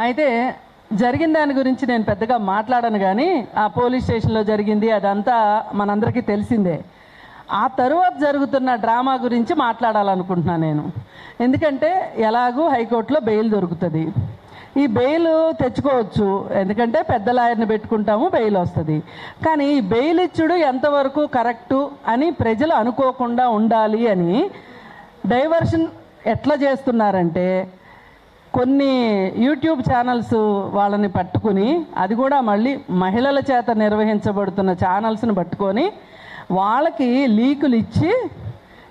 అయితే జరిగిన దాని గురించి నేను పెద్దగా మాట్లాడను, కానీ ఆ పోలీస్ స్టేషన్లో జరిగింది అదంతా మనందరికీ తెలిసిందే. ఆ తరువాత జరుగుతున్న డ్రామా గురించి మాట్లాడాలనుకుంటున్నాను నేను. ఎందుకంటే ఎలాగూ హైకోర్టులో బెయిల్ దొరుకుతుంది. ఈ బెయిల్ తెచ్చుకోవచ్చు, ఎందుకంటే పెద్ద లాయర్ని పెట్టుకుంటాము, బెయిల్ వస్తుంది. కానీ ఈ బెయిల్ ఇచ్చుడు ఎంతవరకు కరెక్టు అని ప్రజలు అనుకోకుండా ఉండాలి అని డైవర్షన్ ఎట్లా చేస్తున్నారంటే, కొన్ని యూట్యూబ్ ఛానల్స్ వాళ్ళని పట్టుకుని, అది కూడా మళ్ళీ మహిళల చేత నిర్వహించబడుతున్న ఛానల్స్ని పట్టుకొని వాళ్ళకి లీకులు ఇచ్చి,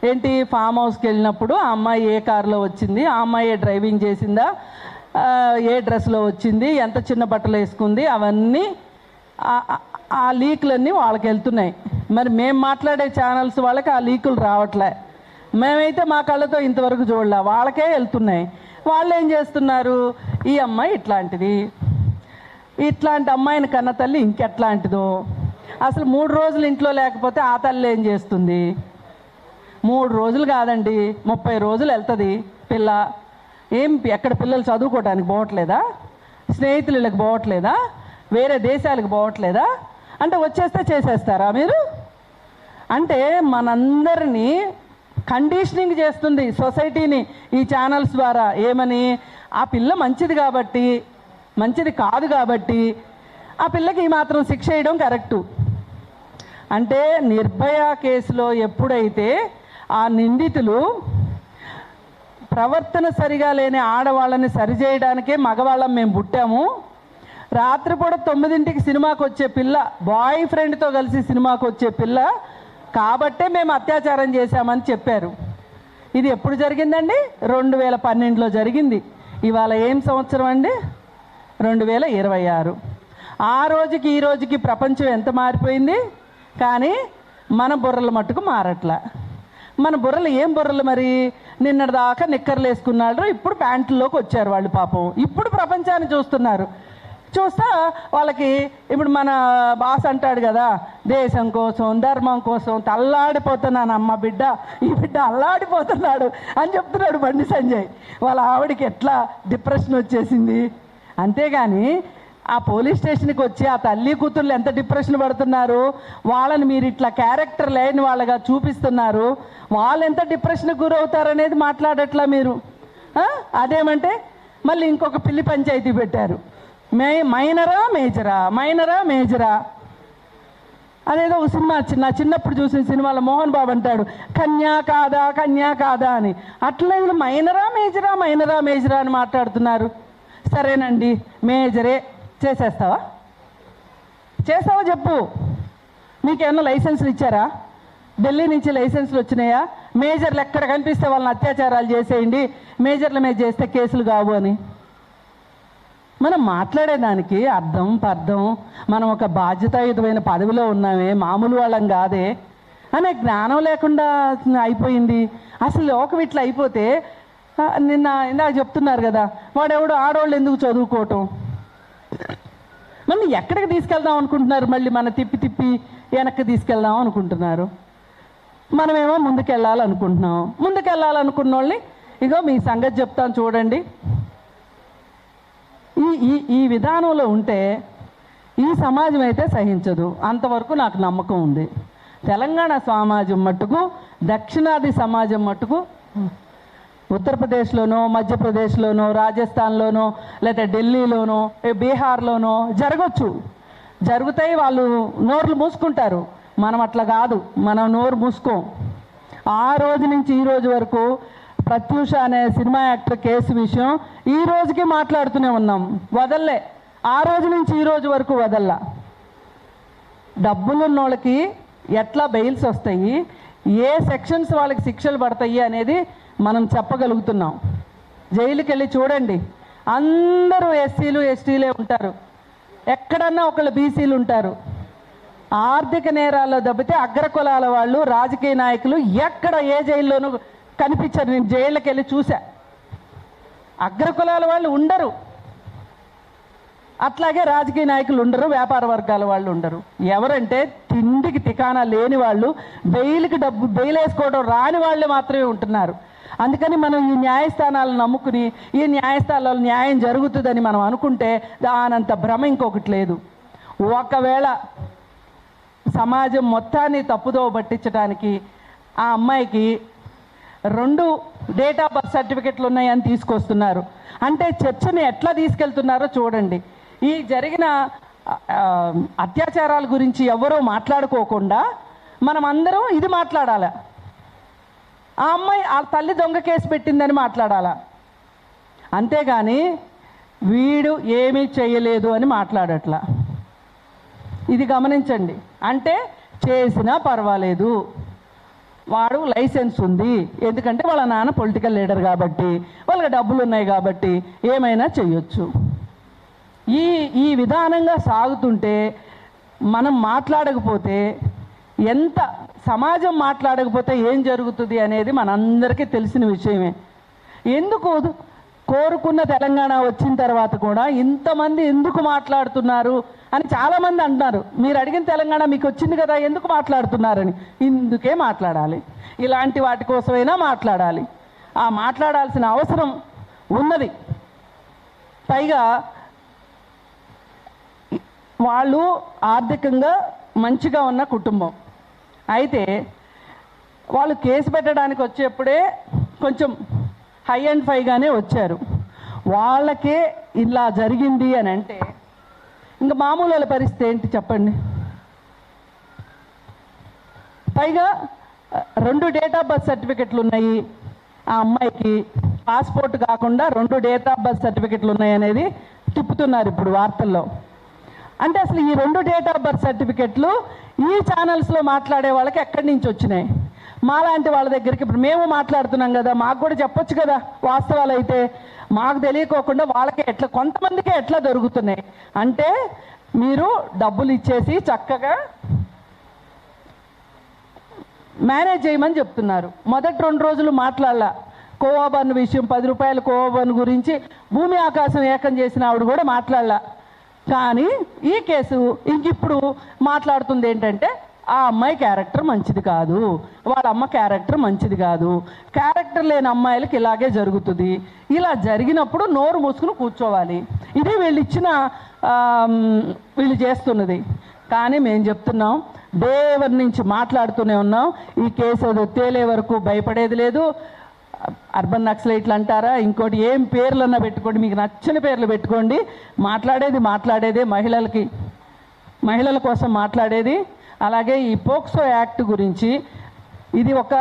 ఏంటి ఫామ్ హౌస్కి వెళ్ళినప్పుడు ఆ అమ్మాయి ఏ కారులో వచ్చింది, ఆ అమ్మాయి డ్రైవింగ్ చేసిందా, ఏ డ్రెస్లో వచ్చింది, ఎంత చిన్న బట్టలు వేసుకుంది, అవన్నీ ఆ లీకులన్నీ వాళ్ళకి వెళ్తున్నాయి. మరి మేము మాట్లాడే ఛానల్స్ వాళ్ళకి ఆ లీకులు రావట్లే. మేమైతే మా కళ్ళతో ఇంతవరకు చూడలే, వాళ్ళకే వెళ్తున్నాయి. వాళ్ళు ఏం చేస్తున్నారు, ఈ అమ్మాయి ఇట్లాంటిది, ఇట్లాంటి అమ్మాయిని కన్న తల్లి ఇంకెట్లాంటిదో, అసలు 3 రోజులు ఇంట్లో లేకపోతే ఆ తల్లి ఏం చేస్తుంది? 3 రోజులు కాదండి, 30 రోజులు వెళ్తుంది పిల్ల. ఏం ఎక్కడ పిల్లలు చదువుకోవడానికి పోవట్లేదా? స్నేహితులకి పోవట్లేదా? వేరే దేశాలకు పోవట్లేదా? అంటే వచ్చేస్తే చేసేస్తారా మీరు? అంటే మనందరినీ కండిషనింగ్ చేస్తుంది సొసైటీని ఈ ఛానల్స్ ద్వారా. ఏమని? ఆ పిల్ల మంచిది కాబట్టి, మంచిది కాదు కాబట్టి ఆ పిల్లకి ఈ మాత్రం శిక్ష వేయడం కరెక్టు. అంటే నిర్భయ కేసులో ఎప్పుడైతే ఆ నిందితులు ప్రవర్తన సరిగా లేని ఆడవాళ్ళని సరిచేయడానికే మగవాళ్ళం మేము పుట్టాము, రాత్రిపూట 9ంటికి సినిమాకి వచ్చే పిల్ల, బాయ్ ఫ్రెండ్తో కలిసి సినిమాకి వచ్చే పిల్ల కాబట్టే మేము అత్యాచారం చేశామని చెప్పారు. ఇది ఎప్పుడు జరిగిందండి? 2012లో జరిగింది. ఇవాళ ఏం సంవత్సరం అండి? 2026. ఆ రోజుకి ఈ రోజుకి ప్రపంచం ఎంత మారిపోయింది, కానీ మన బుర్రలు మట్టుకు మారట్లా. మన బుర్రలు ఏం బుర్రలు మరి? నిన్నటిదాకా నిక్కర్లు వేసుకున్నారు, ఇప్పుడు ప్యాంట్లోకి వచ్చారు వాళ్ళు పాపం. ఇప్పుడు ప్రపంచాన్ని చూస్తున్నారు. చూస్తా వాళ్ళకి ఇప్పుడు మన బాస్ అంటాడు కదా, దేశం కోసం ధర్మం కోసం తల్లాడిపోతున్నాను అమ్మ బిడ్డ, ఈ బిడ్డ అల్లాడిపోతున్నాడు అని చెప్తున్నాడు బండి సంజయ్. వాళ్ళ ఆవిడికి ఎట్లా డిప్రెషన్ వచ్చేసింది. అంతేగాని ఆ పోలీస్ స్టేషన్కి వచ్చి ఆ తల్లి కూతుర్లు ఎంత డిప్రెషన్ పడుతున్నారు, వాళ్ళని మీరు ఇట్లా క్యారెక్టర్ లేని వాళ్ళగా చూపిస్తున్నారు, వాళ్ళు ఎంత డిప్రెషన్కి గురవుతారు అనేది మాట్లాడట్లా మీరు. అదేమంటే మళ్ళీ ఇంకొక పిల్లి పంచాయతీ పెట్టారు, మైనరా మేజరా, మైనరా మేజరా అదేదో ఒక సినిమా చిన్నప్పుడు చూసిన సినిమాలో మోహన్ బాబు అంటాడు కన్యా కాదా కన్యా కాదా అని. అట్లా వీళ్ళు మైనరా మేజరా, మైనరా మేజరా అని మాట్లాడుతున్నారు. సరేనండి మేజరే, చేసేస్తావా? చేస్తావా చెప్పు. మీకేమన్నా లైసెన్సులు ఇచ్చారా? ఢిల్లీ నుంచి లైసెన్సులు వచ్చినాయా? మేజర్లు ఎక్కడ కనిపిస్తే వాళ్ళని అత్యాచారాలు చేసేయండి, మేజర్ల మీద చేస్తే కేసులు కావు అని. మనం మాట్లాడేదానికి అర్థం పర్థం, మనం ఒక బాధ్యతాయుతమైన పదవిలో ఉన్నామే, మామూలు వాళ్ళం కాదే అనే జ్ఞానం లేకుండా అయిపోయింది. అసలు లోకం ఇట్లా అయిపోతే, ఇందాక చెప్తున్నారు కదా, వాడెవడు ఆడవాళ్ళు ఎందుకు చదువుకోవటం, మళ్ళీ ఎక్కడికి తీసుకెళ్దాం అనుకుంటున్నారు? మళ్ళీ మన తిప్పి వెనక్కి తీసుకెళ్దాం అనుకుంటున్నారు. మనమేమో ముందుకెళ్ళాలనుకుంటున్నాం. ముందుకెళ్ళాలనుకున్న వాళ్ళని ఇగో మీ సంగతి చెప్తాను చూడండి. ఈ విధానంలో ఉంటే ఈ సమాజం అయితే సహించదు, అంతవరకు నాకు నమ్మకం ఉంది. తెలంగాణ సమాజం మట్టుకు, దక్షిణాది సమాజం మట్టుకు ఉత్తరప్రదేశ్లోనో మధ్యప్రదేశ్లోనో రాజస్థాన్లోనో లేదా ఢిల్లీలోనో బీహార్లోనో జరగచ్చు, జరుగుతాయి. వాళ్ళు నోర్లు మూసుకుంటారు. మనం అట్లా కాదు, మనం నోరు మూసుకోం. ఆ రోజు నుంచి ఈ రోజు వరకు ప్రత్యూష అనే సినిమా యాక్టర్ కేసు విషయం ఈ రోజుకి మాట్లాడుతూనే ఉన్నాం, వదల్లే. ఆ రోజు నుంచి ఈ రోజు వరకు వదల్లా. డబ్బులున్న వాళ్ళకి ఎట్లా బెయిల్స్ వస్తాయి, ఏ సెక్షన్స్ వాళ్ళకి శిక్షలు పడతాయి అనేది మనం చెప్పగలుగుతున్నాం. జైలుకి వెళ్ళి చూడండి, అందరూ ఎస్సీలు ఎస్టీలే ఉంటారు, ఎక్కడన్నా ఒకళ్ళు బీసీలు ఉంటారు. ఆర్థిక నేరాల్లో దెబ్బతే అగ్రకులాల వాళ్ళు, రాజకీయ నాయకులు ఎక్కడ ఏ జైల్లోనూ కనిపించరు. నేను జైళ్ళకి వెళ్ళి చూసా, అగ్రకులాల వాళ్ళు ఉండరు, అట్లాగే రాజకీయ నాయకులు ఉండరు, వ్యాపార వర్గాల వాళ్ళు ఉండరు. ఎవరంటే తిండికి తికానా లేని వాళ్ళు, బెయిల్కి బెయిల్ వేసుకోవడం రాని వాళ్ళే మాత్రమే ఉంటున్నారు. అందుకని మనం ఈ న్యాయస్థానాలను నమ్ముకుని ఈ న్యాయస్థానాల్లో న్యాయం జరుగుతుందని మనం అనుకుంటే దానంత భ్రమ ఇంకొకటి లేదు. ఒకవేళ సమాజం మొత్తాన్ని తప్పుదోవ పట్టించడానికి ఆ అమ్మాయికి 2 డేట్ ఆఫ్ బర్త్ సర్టిఫికెట్లు ఉన్నాయని తీసుకొస్తున్నారు. అంటే చర్చని ఎట్లా తీసుకెళ్తున్నారో చూడండి. ఈ జరిగిన అత్యాచారాల గురించి ఎవరో మాట్లాడుకోకుండా మనం అందరం ఇది మాట్లాడాలి. ఆ అమ్మాయి ఆ తల్లి దొంగ కేసు పెట్టిందని మాట్లాడాలా, అంతేగాని వీడు ఏమీ చేయలేదు అని మాట్లాడట్లా. ఇది గమనించండి. అంటే చేసినా పర్వాలేదు, వాడు లైసెన్స్ ఉంది, ఎందుకంటే వాళ్ళ నాన్న పొలిటికల్ లీడర్ కాబట్టి, వాళ్ళకి డబ్బులు ఉన్నాయి కాబట్టి ఏమైనా చేయొచ్చు. ఈ విధానంగా సాగుతుంటే మనం మాట్లాడకపోతే ఎంత సమాజం మాట్లాడకపోతే ఏం జరుగుతుంది అనేది మనందరికీ తెలిసిన విషయమే. ఎందుకు కోరుకున్న తెలంగాణ వచ్చిన తర్వాత కూడా ఇంతమంది ఎందుకు మాట్లాడుతున్నారు అని చాలామంది అంటున్నారు. మీరు అడిగిన తెలంగాణ మీకు వచ్చింది కదా, ఎందుకు మాట్లాడుతున్నారని. ఇందుకే మాట్లాడాలి, ఇలాంటి వాటి కోసమైనా మాట్లాడాలి. ఆ మాట్లాడాల్సిన అవసరం ఉన్నది. పైగా వాళ్ళు ఆర్థికంగా మంచిగా ఉన్న కుటుంబం అయితే వాళ్ళు కేసు పెట్టడానికి వచ్చేప్పుడే కొంచెం హై అండ్ ఫైగానే వచ్చారు. వాళ్ళకే ఇలా జరిగింది అని అంటే ఇంకా మామూలు వాళ్ళ పరిస్థితి ఏంటి చెప్పండి. పైగా 2 డేట్ ఆఫ్ బర్త్ సర్టిఫికెట్లు ఉన్నాయి ఆ అమ్మాయికి, పాస్పోర్ట్ కాకుండా 2 డేట్ ఆఫ్ బర్త్ సర్టిఫికెట్లు ఉన్నాయి అనేది తిప్పుతున్నారు ఇప్పుడు వార్తల్లో. అంటే అసలు ఈ 2 డేట్ ఆఫ్ బర్త్ సర్టిఫికెట్లు ఈ ఛానల్స్లో మాట్లాడే వాళ్ళకి ఎక్కడి నుంచి వచ్చినాయి? మాలాంటి వాళ్ళ దగ్గరికి ఇప్పుడు మేము మాట్లాడుతున్నాం కదా, మాకు కూడా చెప్పొచ్చు కదా వాస్తవాలు. అయితే మాకు తెలియకోకుండా వాళ్ళకే ఎట్లా, కొంతమందికే ఎట్లా దొరుకుతున్నాయి అంటే మీరు డబ్బులు ఇచ్చేసి చక్కగా మేనేజ్ చేయమని చెప్తున్నారు. మొదటి 2 రోజులు మాట్లాడాల. కోవాబన్ విషయం 10 రూపాయల కోవాబన్ గురించి భూమి ఆకాశం ఏకం చేసిన ఆవిడ కూడా మాట్లాడాల. కానీ ఈ కేసు ఇంకిప్పుడు మాట్లాడుతుంది ఏంటంటే ఆ అమ్మాయి క్యారెక్టర్ మంచిది కాదు, వాళ్ళ అమ్మ క్యారెక్టర్ మంచిది కాదు, క్యారెక్టర్ లేని అమ్మాయిలకి ఇలాగే జరుగుతుంది. ఇలా జరిగినప్పుడు నోరు మూసుకుని కూర్చోవాలి. ఇది వీళ్ళు చేస్తున్నది. కానీ మేము చెప్తున్నాం, దేవుడి నుంచి మాట్లాడుతూనే ఉన్నాం. ఈ కేసు ఏదో తేలే వరకు భయపడేది లేదు. అర్బన్ నక్సలైట్లు అంటారా, ఇంకోటి ఏం పేర్లన్నా పెట్టుకోండి, మీకు నచ్చిన పేర్లు పెట్టుకోండి. మాట్లాడేదే మహిళల కోసం మాట్లాడేది. అలాగే ఈ పోక్సో యాక్ట్ గురించి ఇది ఒక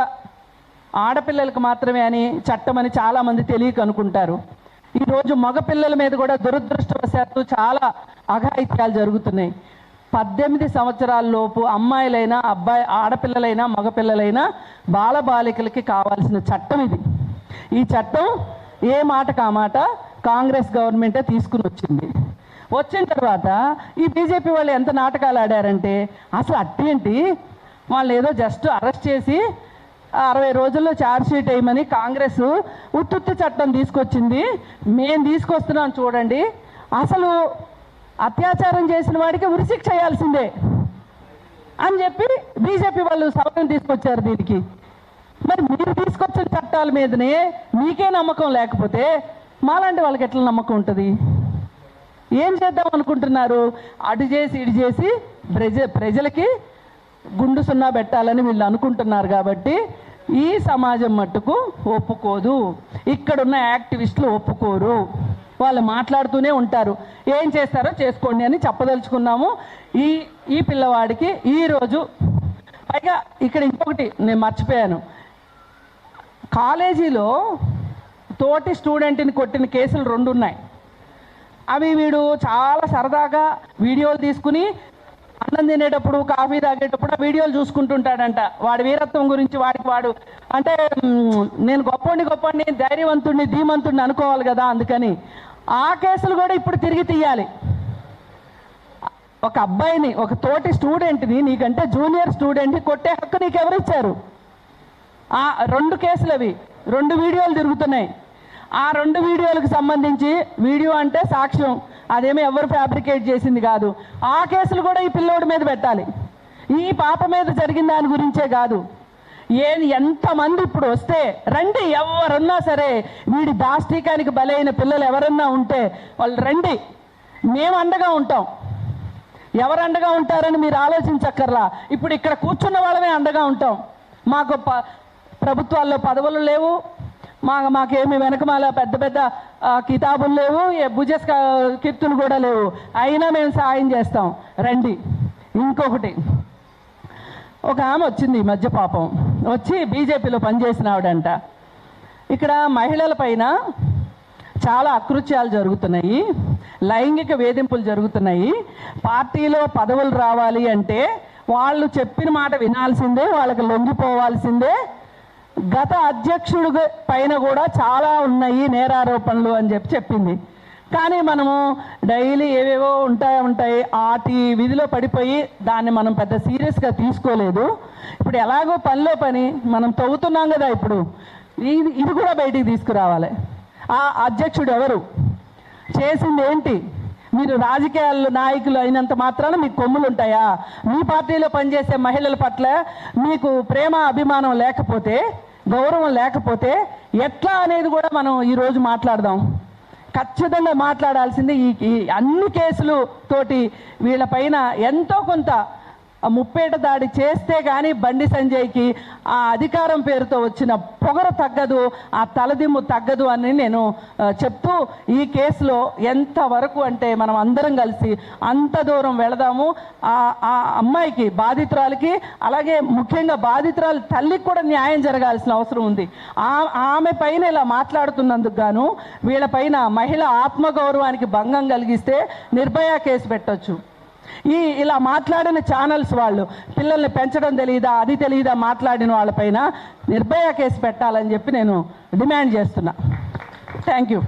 ఆడపిల్లలకు మాత్రమే అని చట్టం అని చాలామంది తెలియక అనుకుంటారు. ఈరోజు మగపిల్లల మీద కూడా దురదృష్టవశాత్తు చాలా అఘాయిత్యాలు జరుగుతున్నాయి. 18 సంవత్సరాల లోపు అమ్మాయిలైనా ఆడపిల్లలైనా మగపిల్లలైనా బాలబాలికలకి కావాల్సిన చట్టం ఇది. ఈ చట్టం ఏ మాటకు ఆ మాట కాంగ్రెస్ గవర్నమెంటే తీసుకుని వచ్చిన తర్వాత ఈ బీజేపీ వాళ్ళు ఎంత నాటకాలు ఆడారంటే అసలు అట్టేంటి, వాళ్ళు ఏదో జస్ట్ అరెస్ట్ చేసి 60 రోజుల్లో ఛార్జ్షీట్ వేయమని కాంగ్రెస్ ఉత్తుత్తి చట్టం తీసుకొచ్చింది, మేము తీసుకొస్తున్నాం చూడండి, అసలు అత్యాచారం చేసిన వాడికి ఉరిశిక్ష చేయాల్సిందే అని చెప్పి బీజేపీ వాళ్ళు సవరణ తీసుకొచ్చారు దీనికి. మరి మీరు తీసుకొచ్చిన చట్టాల మీదనే మీకే నమ్మకం లేకపోతే మాలాంటి వాళ్ళకి ఎట్లా నమ్మకం ఉంటుంది? ఏం చేద్దాం అనుకుంటున్నారు? అటు చేసి ఇటు చేసి ప్రజలకి గుండు సున్నా పెట్టాలని వీళ్ళు అనుకుంటున్నారు. కాబట్టి ఈ సమాజం మట్టుకు ఒప్పుకోదు, ఇక్కడున్న యాక్టివిస్టులు ఒప్పుకోరు. వాళ్ళు మాట్లాడుతూనే ఉంటారు, ఏం చేస్తారో చేసుకోండి అని చెప్పదలుచుకున్నాము. ఈ పిల్లవాడికి ఈరోజు పైగా ఇక్కడ ఇంకొకటి నేను మర్చిపోయాను, కాలేజీలో తోటి స్టూడెంట్ని కొట్టిన కేసులు 2 ఉన్నాయి. అవి వీడు చాలా సరదాగా వీడియోలు తీసుకుని అన్నం తినేటప్పుడు కాఫీ తాగేటప్పుడు ఆ వీడియోలు చూసుకుంటుంటాడంట. వాడి వీరత్వం గురించి వాడు అంటే నేను గొప్పని ధైర్యవంతుడిని ధీమంతుడిని అనుకోవాలి కదా, అందుకని ఆ కేసులు కూడా ఇప్పుడు తిరిగి తీయాలి. ఒక అబ్బాయిని, ఒక తోటి స్టూడెంట్ని, నీకంటే జూనియర్ స్టూడెంట్ని కొట్టే హక్కు నీకు ఎవరిచ్చారు? ఆ 2 కేసులు అవి, 2 వీడియోలు తిరుగుతున్నాయి. ఆ 2 వీడియోలకు సంబంధించి, వీడియో అంటే సాక్ష్యం, అదేమీ ఎవరు ఫ్యాబ్రికేట్ చేసింది కాదు. ఆ కేసులు కూడా ఈ పిల్లోడి మీద పెట్టాలి. ఈ పాప మీద జరిగిన దాని గురించే కాదు, ఎంతమంది ఇప్పుడు వస్తే రండి, ఎవరున్నా సరే, వీడి దాష్టికానికి బలైన పిల్లలు ఎవరన్నా ఉంటే వాళ్ళు రండి, మేము అండగా ఉంటాం. ఎవరు అండగా ఉంటారని మీరు ఆలోచించక్కర్లా. ఇప్పుడు ఇక్కడ కూర్చున్న వాళ్ళమే అండగా ఉంటాం. మాకు ప్రభుత్వాల్లో పదవులు లేవు, మాకేమి వెనకమాల పెద్ద పెద్ద కితాబులు లేవు, భుజస్ కీర్తులు కూడా లేవు, అయినా మేము సాయం చేస్తాం, రండి. ఇంకొకటి, ఒక ఆమె వచ్చింది ఈ మధ్య, పాపం వచ్చి బీజేపీలో పనిచేసిన ఆవిడంట. ఇక్కడ మహిళల పైన చాలా అకృత్యాలు జరుగుతున్నాయి, లైంగిక వేధింపులు జరుగుతున్నాయి. పార్టీలో పదవులు రావాలి అంటే వాళ్ళు చెప్పిన మాట వినాల్సిందే, వాళ్ళకి లొంగిపోవాల్సిందే. గత అధ్యక్షుడు పైన కూడా చాలా ఉన్నాయి నేరారోపణలు అని చెప్పింది. కానీ మనము డైలీ ఏవేవో ఉంటాయి ఆటి విధిలో పడిపోయి దాన్ని మనం పెద్ద సీరియస్గా తీసుకోలేదు. ఇప్పుడు ఎలాగో పనిలో పని మనం తవ్వుతున్నాం కదా, ఇప్పుడు ఇది కూడా బయటికి తీసుకురావాలి. ఆ అధ్యక్షుడు ఎవరు, చేసింది ఏంటి? మీరు రాజకీయాల్లో నాయకులు అయినంత మాత్రాన మీకు కొమ్ములు ఉంటాయా? మీ పార్టీలో పనిచేసే మహిళల పట్ల మీకు ప్రేమ అభిమానం లేకపోతే, గౌరవం లేకపోతే ఎట్లా అనేది కూడా మనం ఈరోజు మాట్లాడదాం. ఖచ్చితంగా మాట్లాడాల్సింది ఈ అన్ని కేసులు తోటి వీళ్ళపైన ఎంతో కొంత ముప్పేట దాడి చేస్తే కానీ బండి సంజయ్కి ఆ అధికారం పేరుతో వచ్చిన పొగరు తగ్గదు, ఆ తలదిమ్ము తగ్గదు అని నేను చెప్తూ, ఈ కేసులో ఎంతవరకు అంటే మనం అందరం కలిసి అంత దూరం వెళదాము. ఆ అమ్మాయికి, బాధితురాలకి, అలాగే ముఖ్యంగా బాధితురాలు తల్లికి కూడా న్యాయం జరగాల్సిన అవసరం ఉంది. ఆమె పైన ఇలా మాట్లాడుతున్నందుకు గాను వీళ్ళపైన మహిళ ఆత్మగౌరవానికి భంగం కలిగిస్తే నిర్భయ కేసు పెట్టొచ్చు. ఇలా మాట్లాడిన ఛానల్స్ వాళ్ళు పిల్లల్ని పెంచడం తెలియదా, అది తెలియదా మాట్లాడిన వాళ్ళపైన నిర్భయ కేసు పెట్టాలని చెప్పి నేను డిమాండ్ చేస్తున్నా. Thank you.